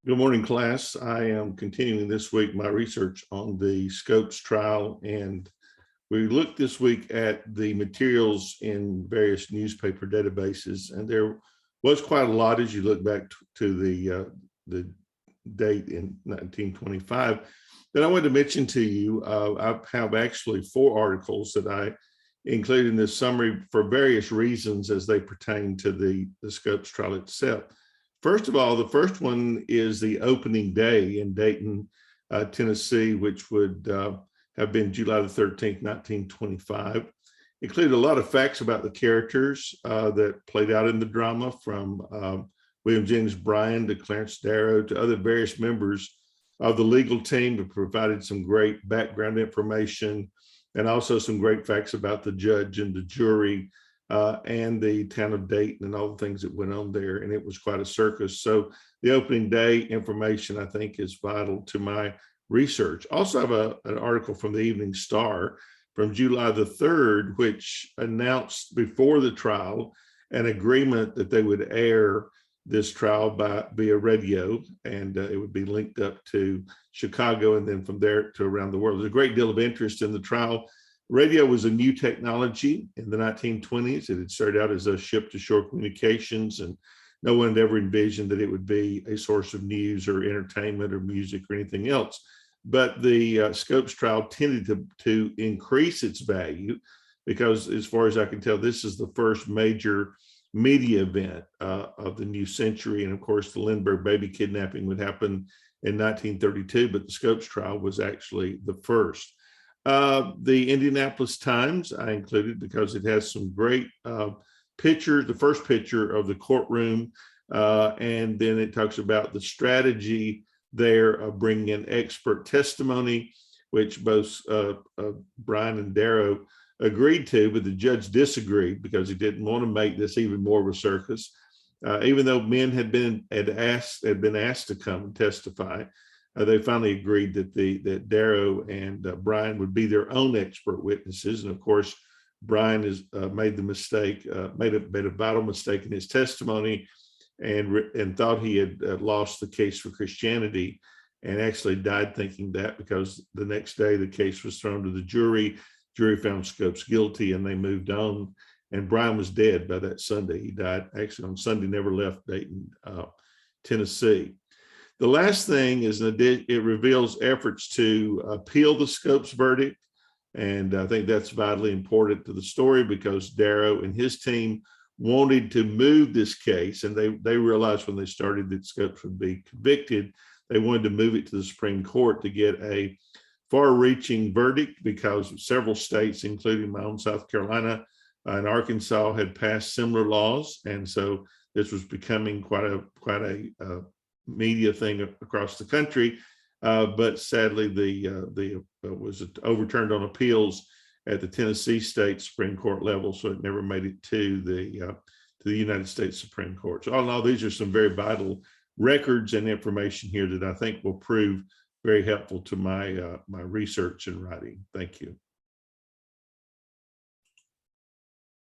Good morning, class. I am continuing this week my research on the Scopes trial, and we looked this week at the materials in various newspaper databases, and there was quite a lot as you look back to the date in 1925. Then I wanted to mention to you, I have actually 4 articles that I included in this summary for various reasons as they pertain to the Scopes trial itself. First of all, the first one is the opening day in Dayton, Tennessee, which would have been July the 13th, 1925. Included a lot of facts about the characters that played out in the drama, from William Jennings Bryan to Clarence Darrow to other various members of the legal team, who provided some great background information and also some great facts about the judge and the jury, and the town of Dayton and all the things that went on there. And it was quite a circus. So the opening day information, I think, is vital to my research. Also have an article from the Evening Star from July the 3rd, which announced before the trial an agreement that they would air this trial via radio, and it would be linked up to Chicago and then from there to around the world. There's a great deal of interest in the trial. Radio was a new technology in the 1920s. It had started out as a ship-to-shore communications, and no one had ever envisioned that it would be a source of news or entertainment or music or anything else. But the Scopes trial tended to increase its value because, as far as I can tell, this is the first major media event of the new century. And of course, the Lindbergh baby kidnapping would happen in 1932, but the Scopes trial was actually the first. The Indianapolis Times I included because it has some great pictures, the first picture of the courtroom, and then it talks about the strategy there of bringing in expert testimony, which both Bryan and Darrow agreed to, but the judge disagreed because he didn't want to make this even more of a circus. Even though men had been asked to come and testify, they finally agreed that Darrow and Bryan would be their own expert witnesses. And of course, Bryan has made a vital mistake in his testimony, and thought he had lost the case for Christianity, and actually died thinking that, because the next day the case was thrown to the jury. Jury found Scopes guilty, and they moved on. And Bryan was dead by that Sunday. He died actually on Sunday, never left Dayton, Tennessee. The last thing is it reveals efforts to appeal the Scopes verdict. And I think that's vitally important to the story, because Darrow and his team wanted to move this case, and they realized when they started that Scopes would be convicted. They wanted to move it to the Supreme Court to get a far-reaching verdict, because several states, including my own South Carolina and Arkansas, had passed similar laws. And so this was becoming quite a media thing across the country, but sadly the was overturned on appeals at the Tennessee State Supreme Court level, so it never made it to the United States Supreme Court. So all in all, these are some very vital records and information here that I think will prove very helpful to my my research and writing. Thank you.